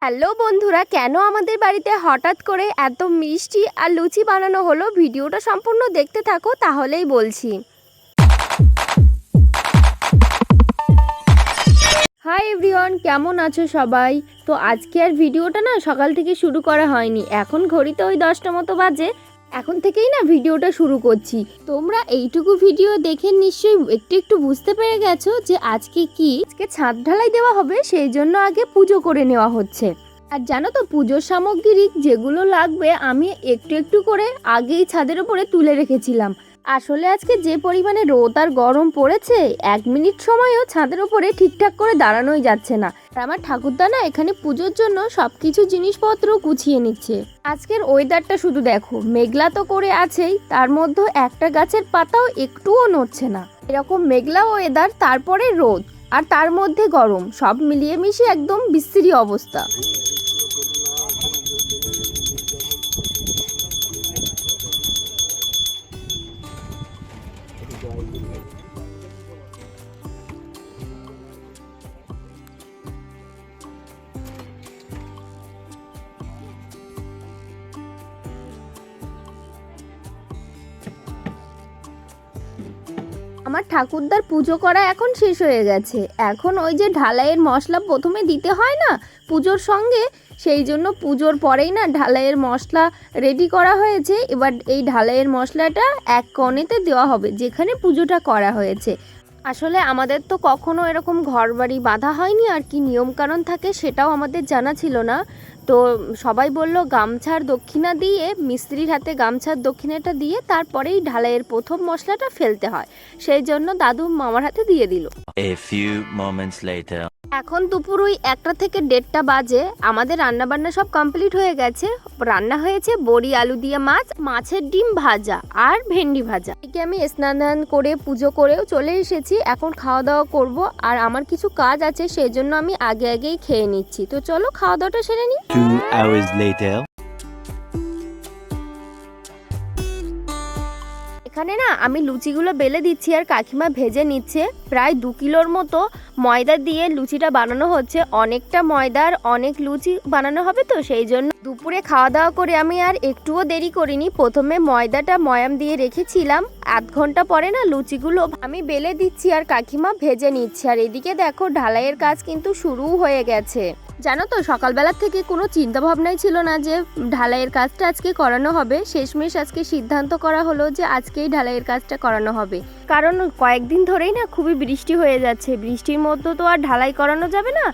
Hello বন্ধুরা, কেন আমাদের বাড়িতে হঠাৎ করে এত মিষ্টি আর লুচি বানানো হলো, ভিডিওটা সম্পূর্ণ দেখতে থাকো তাহলেই বলছি। হাই এভরিওয়ান, কেমন আছো সবাই? তো আজকে আর ভিডিওটা না সকাল থেকে শুরু করা হয়নি, এখন ঘড়িতে ওই 10টা মতো বাজে। এখন থেকেই না ভিডিওটা শুরু করছি। তোমরা এইটুকু ভিডিও দেখে নিশ্চয়ই একটু বুঝতে পেরে গেছো যে আজকে ছাদ ঢালাই দেওয়া হবে, সেই জন্য আগে পুজো করে নেওয়া হচ্ছে। আর জানো তো, পুজোর সামগ্রী যেগুলো লাগবে আমি একটু করে আগেই ছাদের উপরে তুলে রেখেছিলাম। আসলে আজকে যে পরিমাণে রোদ আর গরম পড়েছে, 1 মিনিট সময়ও ছাদের উপরে ঠিকঠাক করে দাঁড়ানোই যাচ্ছে না। আর আমার ঠাকুরদা না এখানে পুজোর জন্য সবকিছু জিনিসপত্র গুছিয়ে নিচ্ছে। আজকের ওয়েদারটা শুধু দেখো, মেঘলা তো করে আছেই, তার মধ্যে একটা গাছের পাতাও একটুও নড়ছে না। এরকম মেঘলা ওয়েদার, তারপরে রোদ, আর তার মধ্যে গরম, সব মিলিয়ে মিশিয়ে একদম বিশ্রী অবস্থা। আমার ঠাকুরদার পুজো করা এখন শেষ হয়ে গেছে। এখন ওই যে ঢালাইয়ের মশলা প্রথমে দিতে হয় না পুজোর সঙ্গে, সেই জন্য পুজোর পরেই না ঢালাইয়ের মশলা রেডি করা হয়েছে। এবার এই ঢালাইয়ের মশলাটা এক কোণেতে দেওয়া হবে যেখানে পুজোটা করা হয়েছে। আসলে আমাদের তো কখনো এরকম ঘর বাড়ি বাঁধা হয়নি, আর কি নিয়মকানুন থাকে সেটাও আমাদের জানা ছিল না। তো সবাই বলল গামছার দক্ষিণা দিয়ে, মিস্ত্রির হাতে গামছার দক্ষিণাটা দিয়ে তারপরেই ঢালাইয়ের প্রথম মশলাটা ফেলতে হয়, সেই জন্য দাদু মামার হাতে দিয়ে দিল। এখন দুপুর ওই 1টা থেকে 1:30 বাজে। আমাদের রান্নাবান্না সব কমপ্লিট হয়ে গেছে। রান্না হয়েছে বড়ি আলু দিয়ে মাছ, মাছের ডিম ভাজা আর ভেন্ডি ভাজা। এদিকে আমি স্নান করে পুজো করেও চলে এসেছি, এখন খাওয়া দাওয়া করব। আর আমার কিছু কাজ আছে, সেই জন্য আমি আগেই খেয়ে নিচ্ছি। তো চলো খাওয়া দাওয়াটা সেরে নিই। 2 hours later. এখানে না আমি লুচিগুলো বেলে দিচ্ছি আর কাকিমা ভেজে নিচ্ছে। প্রায় 2 কিলোর মতো ময়দা দিয়ে লুচিটা বানানো হচ্ছে। অনেকটা ময়দার অনেক লুচি বানানো হবে, তো সেই জন্য দুপুরে খাওয়া দাওয়া করে আমি আর একটুও দেরি করিনি। প্রথমে ময়দাটা ময়াম দিয়ে রেখেছিলাম, আধ ঘন্টা পরে না লুচিগুলো আমি বেলে দিচ্ছি আর কাকিমা ভেজে নিচ্ছে। আর এদিকে দেখো ঢালাইয়ের কাজ কিন্তু শুরু হয়ে গেছে। জানো তো, সকালবেলা থেকে কোনো চিন্তা ভাবনাই ছিল না যে ঢালাইয়ের কাজটা আজকে করানো হবে। শেষমেশ আজকে সিদ্ধান্ত করা হলো যে আজকেই ঢালাইয়ের কাজটা করানো হবে, কারণ কয়েকদিন ধরেই না খুবই বৃষ্টি হয়ে যাচ্ছে। বৃষ্টির মধ্যে তো আর ঢালাই করানো যাবে না।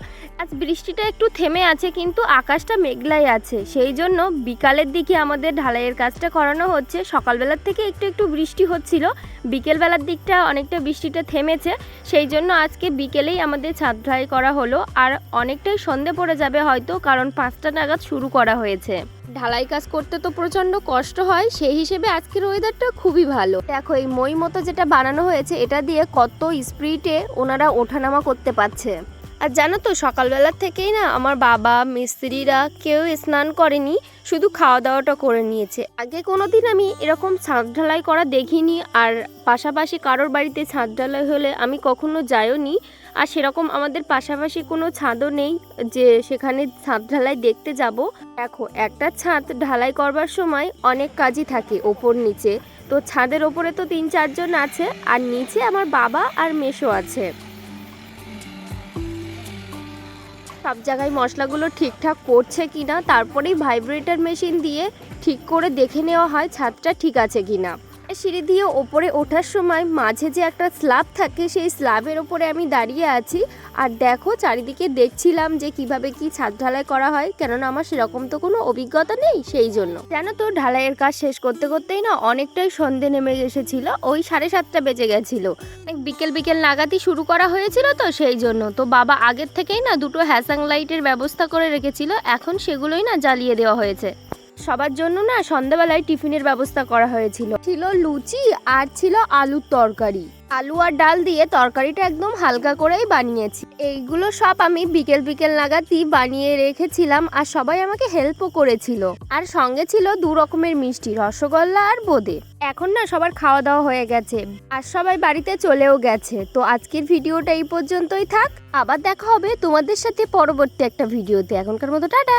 আজ বৃষ্টিটা একটু থেমে আছে, কিন্তু আকাশটা মেঘলাই আছে, সেই জন্য বিকালের দিকে আমাদের ঢালাইয়ের কাজটা করানো হচ্ছে। সকালবেলার থেকে একটু বৃষ্টি হচ্ছিল, বিকেলবেলার দিকটা অনেকটা বৃষ্টিটা থেমেছে, সেই জন্য আজকে বিকেলেই আমাদের ছাদ ঢালাই করা হলো। আর অনেকটাই সন্ধে পড়ে যাবে হয়তো, কারণ 5টা নাগাদ শুরু করা হয়েছে। ঢালাই কাজ করতে তো প্রচণ্ড কষ্ট হয়, সেই হিসেবে আজকের ওয়েদারটা খুবই ভালো। দেখো এই মই মতো যেটা বানানো হয়েছে, এটা দিয়ে কত স্পিডে ওনারা ওঠানামা করতে পারছে। আর জানো তো, সকালবেলার থেকেই না আমার বাবা, মিস্ত্রিরা কেউ স্নান করেনি, শুধু খাওয়া দাওয়াটা করে নিয়েছে। আগে কোনোদিন আমি এরকম ছাদ ঢালাই করা দেখিনি, আর পাশাপাশি কারোর বাড়িতে ছাদ ঢালাই হলে আমি কখনো যাইও নি। আর সেরকম আমাদের পাশাপাশি কোনো ছাদও নেই যে সেখানে ছাদ ঢালাই দেখতে যাব। দেখো, একটা ছাদ ঢালাই করবার সময় অনেক কাজই থাকে ওপর নিচে। তো ছাদের ওপরে তো 3-4 জন আছে, আর নিচে আমার বাবা আর মেসো আছে। সব জায়গায় মশলাগুলো ঠিকঠাক পড়ছে কিনা, তারপরেই ভাইব্রেটর মেশিন দিয়ে ঠিক করে দেখে নেওয়া হয় ছাদটা ঠিক আছে কিনা। সিঁড়ি দিয়ে ওপরে ওঠার সময় মাঝে যে একটা স্ল্যাব থাকে, সেই স্ল্যাবের ওপরে আমি দাঁড়িয়ে আছি। আর দেখো চারিদিকে দেখছিলাম যে কিভাবে কি ছাদ ঢালাই করা হয়, কেননা আমার সেরকম তো কোনো অভিজ্ঞতা নেই, সেই জন্য। জানো তো, ঢালাইয়ের কাজ শেষ করতেই না অনেকটাই সন্ধে নেমে এসেছিল, ওই 7:30 বেজে গেছিল। বিকেল নাগাদই শুরু করা হয়েছিল, তো সেই জন্য তো বাবা আগের থেকেই না 2টো হ্যাসাং লাইটের ব্যবস্থা করে রেখেছিল, এখন সেগুলোই না জ্বালিয়ে দেওয়া হয়েছে। সবার জন্য না সন্ধ্যাবেলায় টিফিনের ব্যবস্থা করা হয়েছিল। ছিল লুচি আর ছিল আলুর তরকারি। আলু আর ডাল দিয়ে তরকারিটা একদম হালকা করেই বানিয়েছি। এইগুলো সব আমি বিকেল বিকেল নাগাদই বানিয়ে রেখেছিলাম আর সবাই আমাকে হেল্পও করেছিল। আর সঙ্গে ছিল 2 রকমের মিষ্টি, রসগোল্লা আর বোঁদে। এখন না সবার খাওয়া দাওয়া হয়ে গেছে আর সবাই বাড়িতে চলেও গেছে। তো আজকের ভিডিওটা এই পর্যন্তই থাক, আবার দেখা হবে তোমাদের সাথে পরবর্তী একটা ভিডিওতে। এখনকার মতো টাটা।